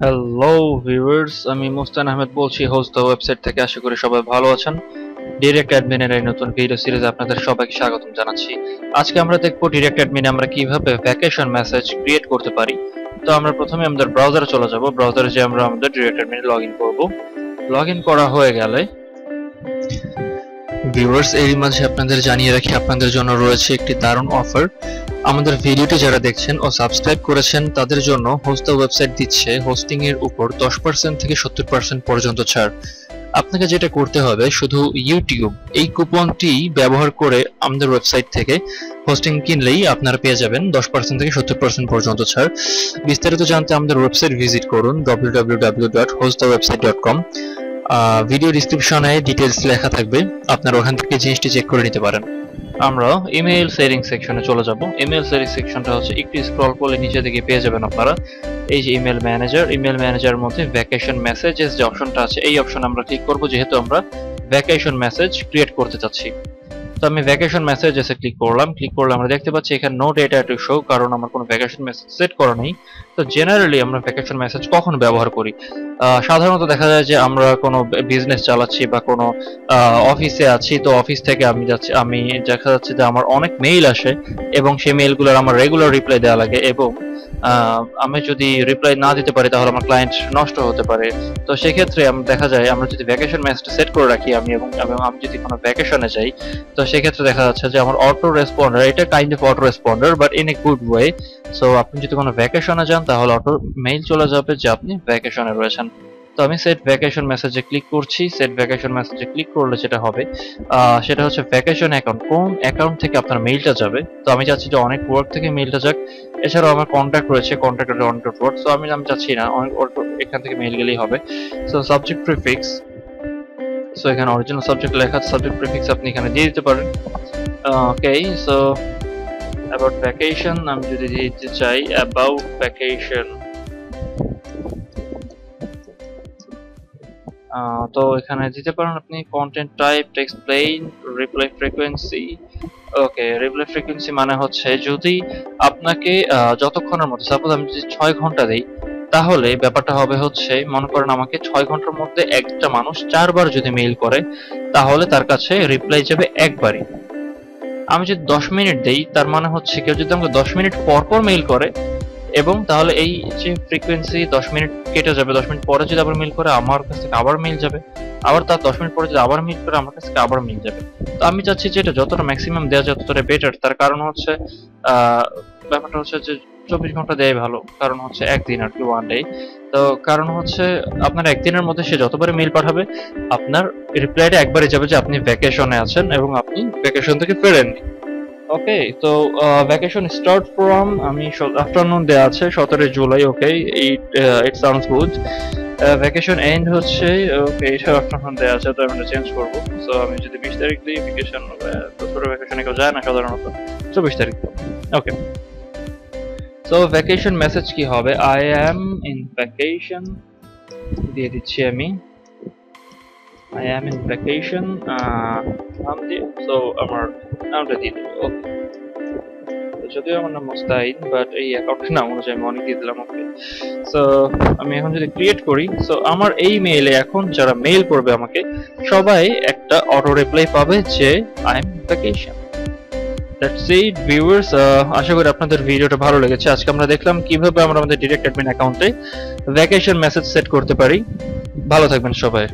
Hello viewers, আমি মুস্তান আহমেদ বলছি host the website থেকে। আশা করি সবাই ভালো আছেন। ডিরেক্ট অ্যাডমিনের এই নতুন ভিডিও সিরিজে আপনাদের সবাইকে স্বাগতম জানাচ্ছি। আজকে আমরা দেখব ডিরেক্ট অ্যাডমিনে আমরা কিভাবে ভ্যাকেশন মেসেজ ক্রিয়েট করতে পারি। তো আমরা প্রথমে আমাদের ব্রাউজারে চলে যাব। ব্রাউজারে যে আমরা আমাদের ডিরেক্ট অ্যাডমিনে লগইন করব। লগইন করা হয়ে গেলে ভিউয়ার্স, এরই মাঝে আপনাদের জানিয়ে রাখি আপনাদের জন্য রয়েছে একটি দারুণ অফার। আমাদের ভিডিওটি যারা দেখছেন ও সাবস্ক্রাইব করেছেন তাদের জন্য হোস্ট দ্য ওয়েবসাইট দিচ্ছে হোস্টিং এর উপর 10% থেকে 70% পর্যন্ত ছাড়। আপনাকে যেটা করতে হবে, শুধু ইউটিউব এই কুপনটি ব্যবহার করে আমাদের ওয়েবসাইট থেকে হোস্টিং কিনলেই আপনারা পেয়ে যাবেন 10% থেকে 70% পর্যন্ত ছাড়। বিস্তারিত জানতে আমাদের ওয়েবসাইট ভিজিট করুন www.hostthewebsite.com। ভিডিও ডিসক্রিপশনে ডিটেলস লেখা থাকবে, আপনারা ওখান থেকে জিনিসটি চেক করে নিতে পারেন। আমরা ইমেইল সেটিং সেকশনে চলে যাব। ইমেইল সেটিং সেকশনটা হচ্ছে একটু স্ক্রল করলে নিচে দিকে পেয়ে যাবেন আপনারা এই যে ইমেইল ম্যানেজারের মধ্যে ভ্যাকেশন মেসেজেস যে অপশনটা আছে, এই অপশনে আমরা ক্লিক করব, যেহেতু আমরা ভ্যাকেশন মেসেজ ক্রিয়েট করতে চাচ্ছি। তো আমি ভ্যাকেশন মেসেজেসে ক্লিক করলাম। আমরা দেখতে পাচ্ছি এখানে নো ডেটা টু শো, কারণ আমার কোনো ভ্যাকেশন মেসেজ সেট করা নেই। তো জেনারেলি আমরা ভ্যাকেশন মেসেজ কখন ব্যবহার করি? সাধারণত দেখা যায় যে আমরা কোনো বিজনেস চালাচ্ছি বা কোনো অফিসে আছি, তো অফিস থেকে আমি দেখা যাচ্ছে যে আমার অনেক মেইল আসে এবং সেই মেইলগুলোর আমার রেগুলার রিপ্লাই দেওয়া লাগে, এবং আমি যদি রিপ্লাই না দিতে পারি তাহলে আমার ক্লায়েন্ট নষ্ট হতে পারে। তো সেক্ষেত্রে দেখা যায় আমরা যদি ভ্যাকেশন মেসেজটা সেট করে রাখি, আমি যদি কোনো ভ্যাকেশনে যাই, তো সেক্ষেত্রে দেখা যাচ্ছে যে আমার অটো রেসপন্ডার, এটা kind of auto responder but in a good way. So আপনি যদি কোনো ভ্যাকেশনে যান তাহলে অটো মেইল চলে যাবে যে আপনি ভ্যাকেশনে রয়েছেন। তো আমি সেট ভ্যাকেশন মেসেজে ক্লিক করছি। সেট ভ্যাকেশন মেসেজে ক্লিক করলে যেটা হবে সেটা হচ্ছে ভ্যাকেশন অ্যাকাউন্ট, কোন অ্যাকাউন্ট থেকে আপনার মেইলটা যাবে। তো আমি চাচ্ছি যে অনেক ওয়ার্ক থেকে মেইলটা যাক। এছাড়াও আমার কন্ট্যাক্ট রয়েছে, কন্ট্যাক্ট অনেক ওয়ার্ক, সো আমি চাচ্ছি না অনেক এখান থেকে মেইল গেলেই হবে। সো সাবজেক্ট প্রিফিক্স, সো এখানে অরিজিনাল সাবজেক্ট লেখা আছে, সাবজেক্ট প্রিফিক্স আপনি এখানে দিয়ে দিতে পারেন। ওকে, সো অ্যাবাউট ভ্যাকেশন আমি যদি দিতে চাই অ্যাবাউট ভ্যাকেশন, তো এখানে দিতে পারেন আপনি content type, text plain, reply frequency. Okay, reply frequency মানে হচ্ছে যদি আপনাকে যতক্ষণের মধ্যে, সাপোজ আমি যদি 6 ঘন্টা দেই, তাহলে ব্যাপারটা হবে হচ্ছে, মনে করেন আমাকে 6 ঘন্টার মধ্যে একটা মানুষ 4 বার যদি মেইল করে তাহলে তার কাছে রিপ্লাই যাবে একবারই। আমি যদি 10 মিনিট দেই, তার মানে হচ্ছে কেউ যদি আমাকে 10 মিনিট পর পর মেইল করে, এবং তাহলে এই যে ফ্রিকোয়েন্সি 10 মিনিট কেটে যাবে, 10 মিনিট পরে যদি আবার মেইল করে আমার কাছ থেকে আবার মেইল যাবে, আবার তার 10 মিনিট পরে যদি আবার মেইল করে আমার কাছ থেকে আবার মেইল যাবে। তো আমি চাচ্ছি যে এটা যতটা ম্যাক্সিমাম দেওয়া যায় ততটা বেটার। তার কারণ হচ্ছে ব্যাপারটা হচ্ছে যে 24 ঘন্টা দেয় ভালো, কারণ হচ্ছে একদিন আর কি, ওয়ান ডে। তো কারণ হচ্ছে আপনার একদিনের মধ্যে সে যতবারই মেইল পাঠাবে আপনার রিপ্লাইটা একবারই যাবে যে আপনি ভ্যাকেশনে আছেন এবং আপনি ভ্যাকেশন থেকে ফেরেননি। ওকে, তো ভ্যাকেশন স্টার্ট ফ্রম, আমি আফটারনুন দেয়া আছে 17 জুলাই। Okay, it sounds good. Vacation end হচ্ছে, ওকে, এটা আফটারনুন দেয়া আছে, তো আমি চেঞ্জ করব। সো আমি যদি 20 তারিখ দিই, ভ্যাকেশন পুরো ভ্যাকেশনে কেউ যায় না সাধারণত, 24 তারিখ। ওকে, সো ভ্যাকেশন মেসেজ কি হবে? আই অ্যাম ইন ভ্যাকেশন দিয়ে দিচ্ছি আমি। I am in vacation, নাম দিয়ে, সো আমার নামটা দিয়ে দেবো। ওকে, যদিও আমার নাম মুস্তাহিদ, বাট এই অ্যাকাউন্টের নাম অনুযায়ী আমি অনেক দিয়ে দিলাম। ওকে, সো আমি এখন যদি ক্রিয়েট করি, সো আমার এই মেইলে এখন যারা মেইল করবে আমাকে, সবাই একটা অটো রিপ্লাই পাবে যে I am vacation. That's it viewers, আশা করি আপনাদের ভিডিওটা ভালো লেগেছে। আজকে আমরা দেখলাম কিভাবে আমরা আমাদের ডিরেক্ট অ্যাডমিন অ্যাকাউন্টে ভ্যাকেশন মেসেজ সেট করতে পারি। ভালো থাকবেন সবাই।